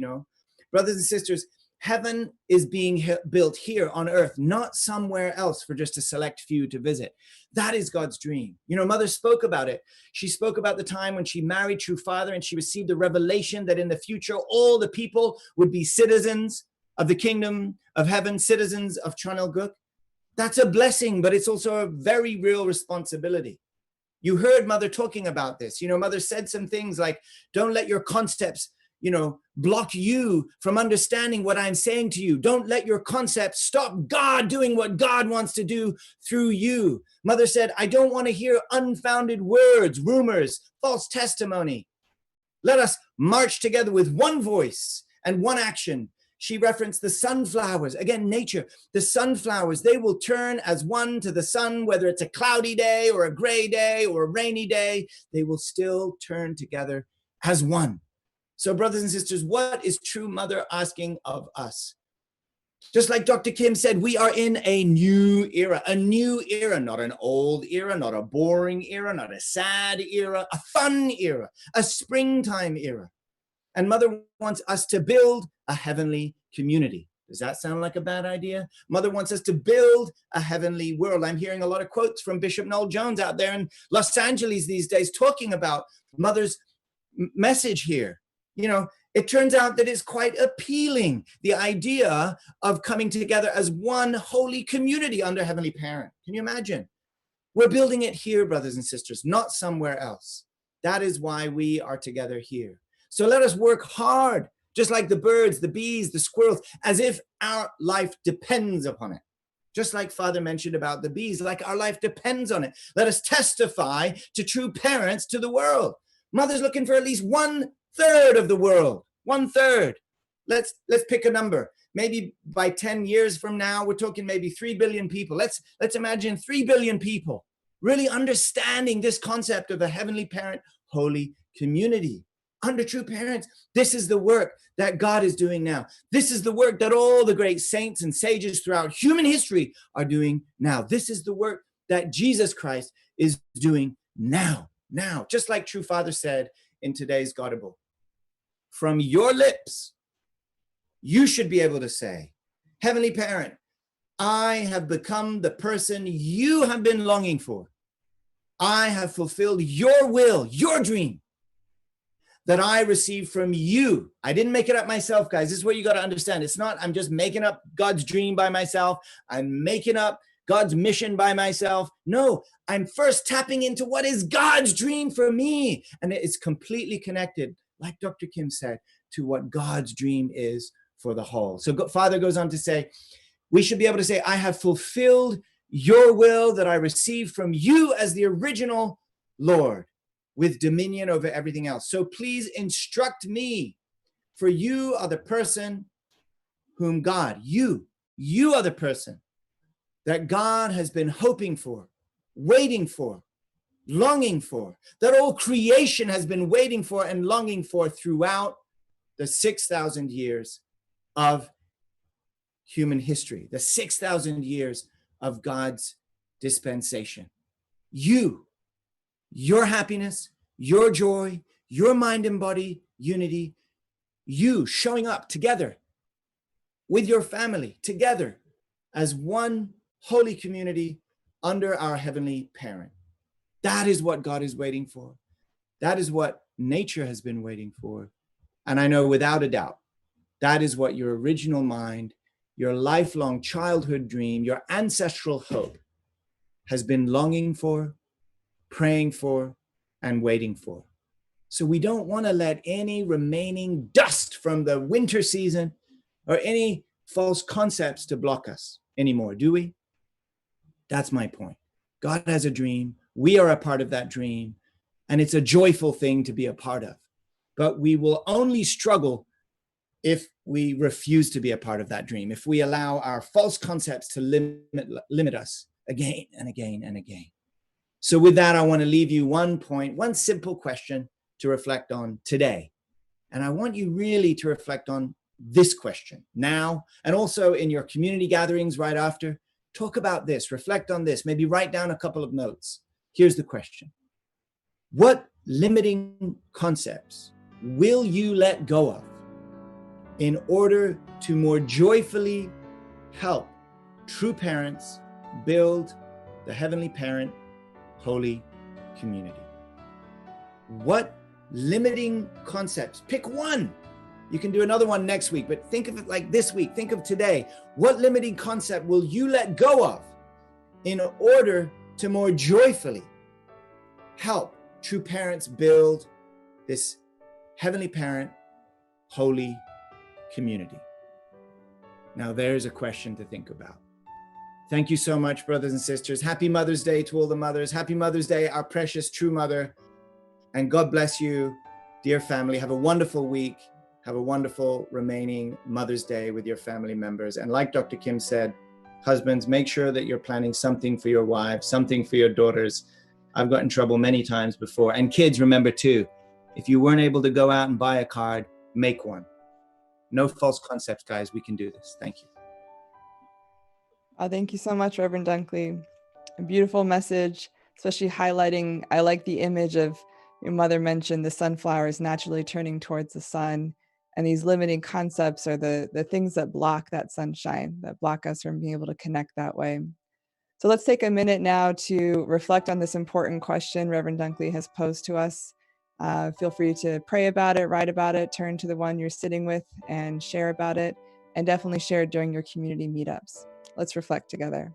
brothers and sisters. Heaven is being built here on earth, not somewhere else for just a select few to visit. That is God's dream. Mother spoke about it. She spoke about the time when she married True Father and she received the revelation that in the future, all the people would be citizens of the kingdom of heaven, citizens of Chanelguk. That's a blessing, but it's also a very real responsibility. You heard Mother talking about this. Mother said some things like, don't let your concepts block you from understanding what I'm saying to you. Don't let your concepts stop God doing what God wants to do through you. Mother said, I don't want to hear unfounded words, rumors, false testimony. Let us march together with one voice and one action. She referenced the sunflowers, again, nature. The sunflowers, they will turn as one to the sun, whether it's a cloudy day or a gray day or a rainy day, they will still turn together as one. So brothers and sisters, what is True Mother asking of us? Just like Dr. Kim said, we are in a new era, not an old era, not a boring era, not a sad era, a fun era, a springtime era. And Mother wants us to build a heavenly community. Does that sound like a bad idea? Mother wants us to build a heavenly world. I'm hearing a lot of quotes from Bishop Noel Jones out there in Los Angeles these days talking about Mother's message here. It turns out that it's quite appealing, the idea of coming together as one holy community under Heavenly Parent. Can you imagine? We're building it here, brothers and sisters, not somewhere else. That is why we are together here. So let us work hard, just like the birds, the bees, the squirrels, as if our life depends upon it. Just like Father mentioned about the bees, like our life depends on it. Let us testify to true parents to the world. Mother's looking for at least 1/3 of the world. 1/3. Let's pick a number. Maybe by 10 years from now, we're talking maybe 3 billion people. Let's imagine 3 billion people really understanding this concept of a Heavenly Parent, holy community. Under True Parents, this is the work that God is doing now. This is the work that all the great saints and sages throughout human history are doing now. This is the work that Jesus Christ is doing now. Just like True Father said in today's Gospel. From your lips, you should be able to say, Heavenly Parent, I have become the person you have been longing for. I have fulfilled your will, your dream. that I received from you. I didn't make it up myself, guys. This is what you got to understand. It's not, I'm just making up God's dream by myself. I'm making up God's mission by myself. No, I'm first tapping into what is God's dream for me. And it's completely connected, like Dr. Kim said, to what God's dream is for the whole. So Father goes on to say, we should be able to say, I have fulfilled your will that I received from you as the original Lord, with dominion over everything else. So please instruct me, for you are the person whom God, you are the person that God has been hoping for, waiting for, longing for, that all creation has been waiting for and longing for throughout the 6,000 years of human history, the 6,000 years of God's dispensation. Your happiness, your joy, your mind and body unity, you showing up together with your family, together as one holy community under our heavenly parent. That is what God is waiting for. That is what nature has been waiting for. And I know without a doubt, that is what your original mind, your lifelong childhood dream, your ancestral hope has been longing for, praying for, and waiting for. So we don't want to let any remaining dust from the winter season or any false concepts to block us anymore, do we? That's my point. God has a dream. We are a part of that dream, and it's a joyful thing to be a part of. But we will only struggle if we refuse to be a part of that dream, if we allow our false concepts to limit us again and again and again. So with that, I want to leave you one simple question to reflect on today. And I want you really to reflect on this question now, and also in your community gatherings right after. Talk about this, reflect on this, maybe write down a couple of notes. Here's the question. What limiting concepts will you let go of in order to more joyfully help true parents build the heavenly parent holy community? What limiting concepts? Pick one. You can do another one next week, but think of it like this week. Think of today. What limiting concept will you let go of in order to more joyfully help true parents build this heavenly parent holy community? Now, there's a question to think about. Thank you so much, brothers and sisters. Happy Mother's Day to all the mothers. Happy Mother's Day, our precious true mother. And God bless you, dear family. Have a wonderful week. Have a wonderful remaining Mother's Day with your family members. And like Dr. Kim said, husbands, make sure that you're planning something for your wives, something for your daughters. I've got in trouble many times before. And kids, remember too, if you weren't able to go out and buy a card, make one. No false concepts, guys. We can do this. Thank you. Thank you so much, Reverend Dunkley. A beautiful message, especially highlighting, I like the image of your mother mentioned the sunflowers naturally turning towards the sun. And these limiting concepts are the things that block that sunshine, that block us from being able to connect that way. So let's take a minute now to reflect on this important question Reverend Dunkley has posed to us. Feel free to pray about it, write about it, turn to the one you're sitting with and share about it, and definitely share it during your community meetups. Let's reflect together.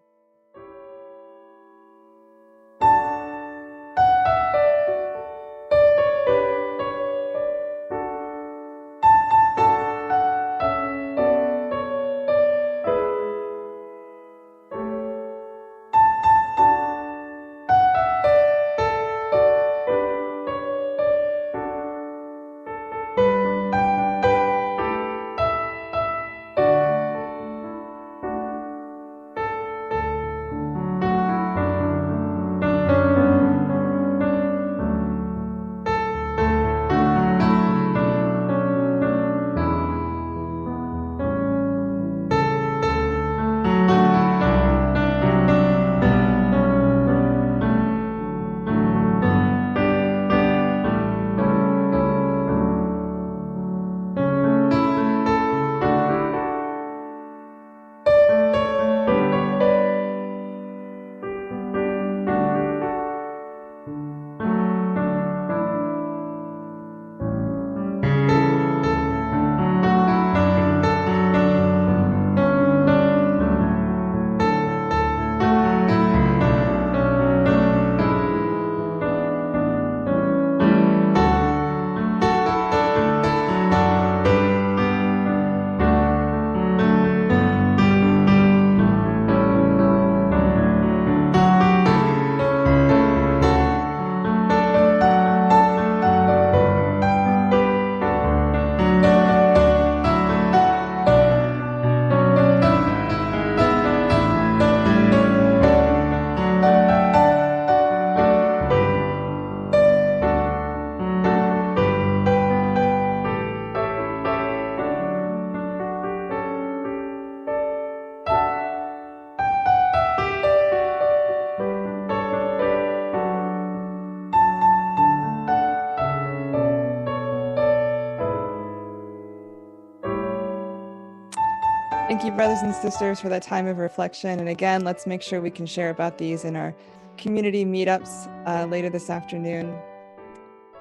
Thank you, brothers and sisters, for that time of reflection. And again, let's make sure we can share about these in our community meetups later this afternoon.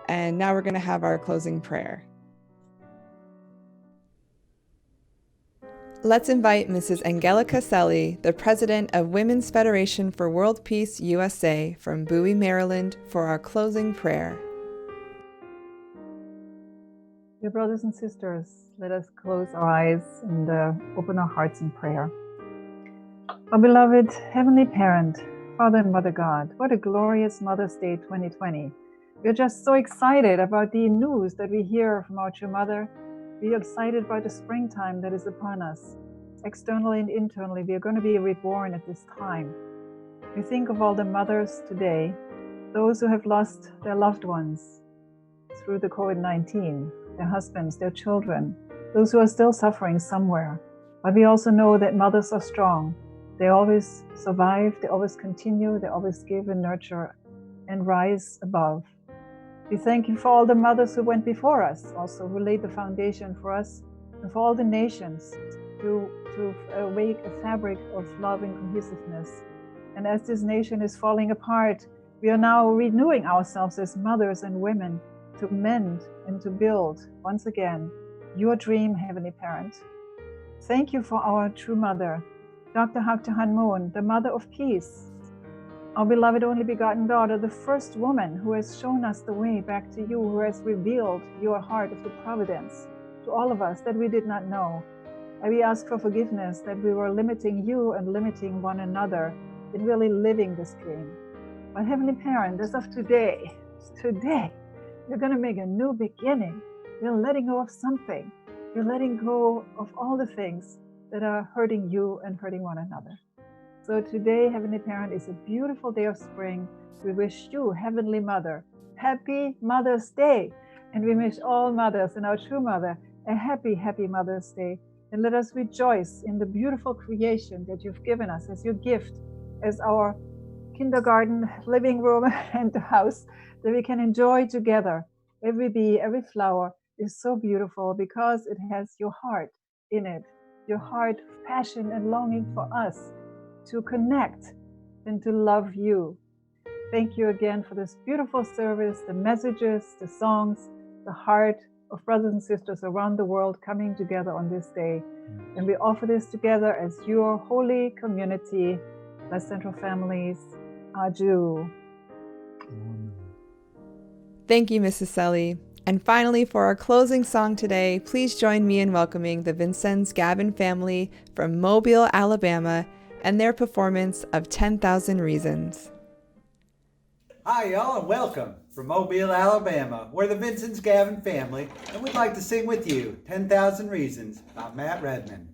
And now we're going to have our closing prayer. Let's invite Mrs. Angelica Selly, the president of Women's Federation for World Peace USA from Bowie, Maryland, for our closing prayer. Dear brothers and sisters, let us close our eyes and open our hearts in prayer. Our beloved Heavenly Parent, Father and Mother God, what a glorious Mother's Day 2020. We're just so excited about the news that we hear from our true Mother. We are excited about the springtime that is upon us. Externally and internally, we are going to be reborn at this time. We think of all the mothers today, those who have lost their loved ones through the COVID-19, their husbands, their children, those who are still suffering somewhere. But we also know that mothers are strong. They always survive, they always continue, they always give and nurture and rise above. We thank you for all the mothers who went before us, also who laid the foundation for us, and for all the nations to awake a fabric of love and cohesiveness. And as this nation is falling apart, we are now renewing ourselves as mothers and women to mend and to build, once again, your dream, Heavenly Parent. Thank you for our true mother, Dr. Hakta Moon, the mother of peace, our beloved only begotten daughter, the first woman who has shown us the way back to you, who has revealed your heart of the providence to all of us that we did not know. And we ask for forgiveness that we were limiting you and limiting one another in really living this dream. But Heavenly Parent, as of today, you're going to make a new beginning. You're letting go of something. You're letting go of all the things that are hurting you and hurting one another. So today, Heavenly Parent, is a beautiful day of spring. We wish you, Heavenly Mother, happy Mother's Day. And we wish all mothers and our true mother a happy, happy Mother's Day. And let us rejoice in the beautiful creation that you've given us as your gift, as our kindergarten, living room, and house that we can enjoy together. Every bee, every flower is so beautiful because it has your heart in it, your heart of passion and longing for us to connect and to love you. Thank you again for this beautiful service, the messages, the songs, the heart of brothers and sisters around the world coming together on this day. And we offer this together as your holy community, Blessed Central Families. Adieu. Thank you, Mrs. Selly. And finally, for our closing song today, please join me in welcoming the Vincennes Gavin family from Mobile, Alabama, and their performance of 10,000 Reasons. Hi, y'all, and welcome from Mobile, Alabama. We're the Vincennes Gavin family, and we'd like to sing with you 10,000 Reasons by Matt Redman.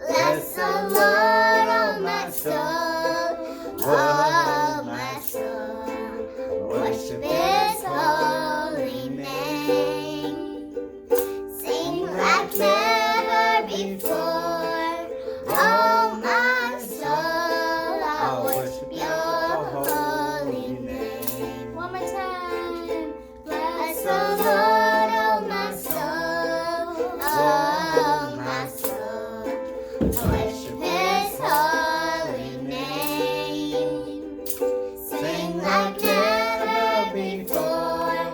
Bless the Lord, oh my soul, oh my soul. Worship His holy name. Sing like never before, oh my soul. I worship Your holy name. One more time. Bless the Lord, oh my soul, oh my soul. Worship His holy name. Sing like never before,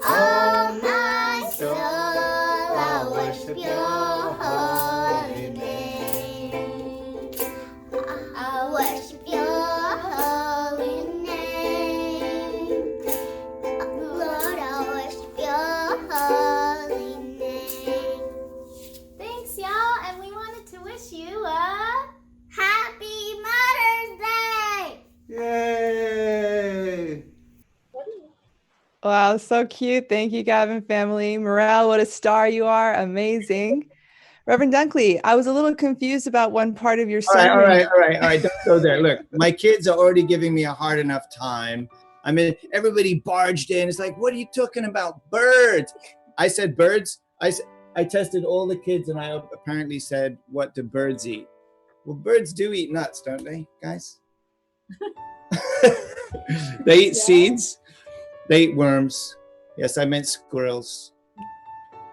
oh my soul. I worship Your holy name. I worship Your holy name. Lord, I worship Your holy name. Thanks, y'all, and we wanted to wish you a happy Mother's Day! Yay! Wow, so cute. Thank you, Gavin family. Morale, what a star you are. Amazing. Reverend Dunkley, I was a little confused about one part of your All sermon. right. Don't go there. Look, my kids are already giving me a hard enough time. I mean, everybody barged in. It's like, what are you talking about? Birds. I said birds. I tested all the kids, and I apparently said, what do birds eat? Well, birds do eat nuts, don't they, guys? They eat seeds. They eat worms. Yes, I meant squirrels.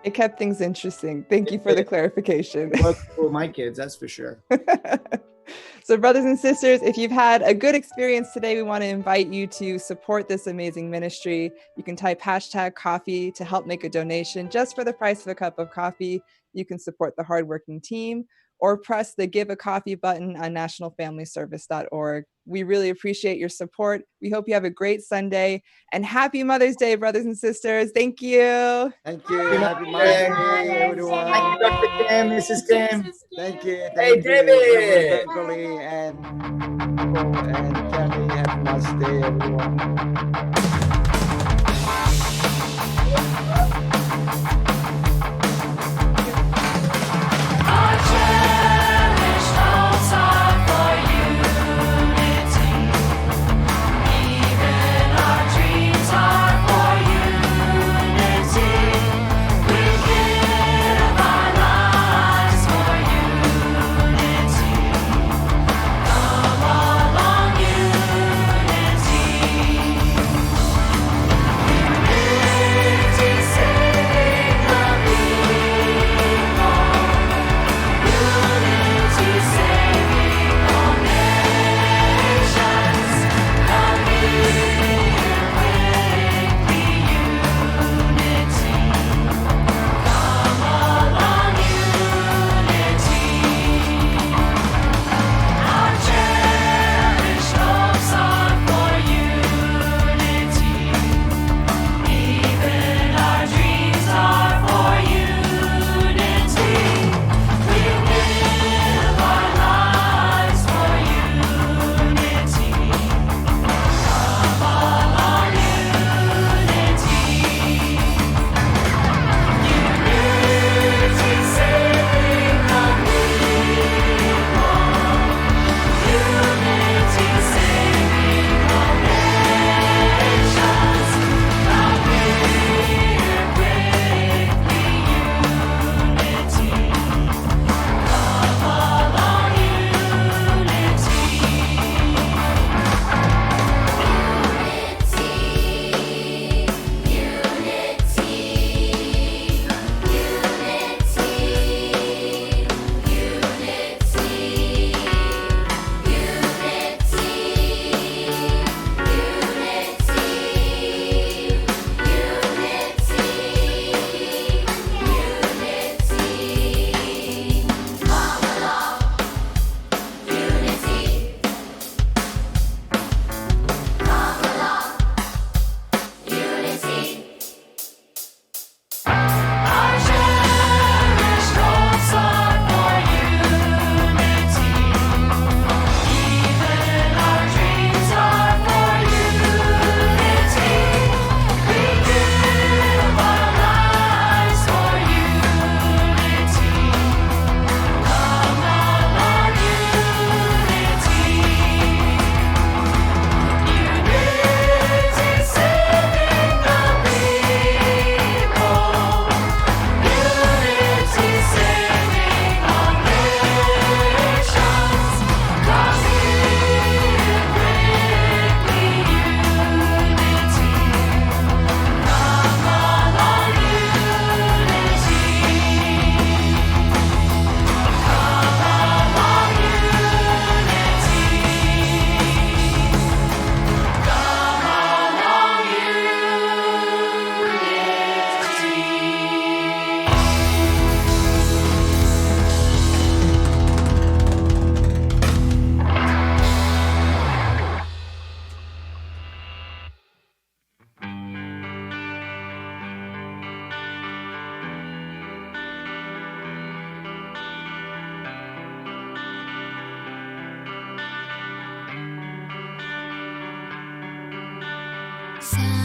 It kept things interesting. Thank you for the clarification. Well, for my kids, that's for sure. So brothers and sisters, if you've had a good experience today, we want to invite you to support this amazing ministry. You can type #coffee to help make a donation. Just for the price of a cup of coffee, you can support the hardworking team, or press the Give a Coffee button on nationalfamilyservice.org. We really appreciate your support. We hope you have a great Sunday, and happy Mother's Day, brothers and sisters. Thank you. Thank you. Happy Mother's Day, everyone. Thank you, Dr. Kim, Mrs. Kim. Thank you. Hey, David. Kelly and Kelly. Happy Mother's Day, everyone. Sound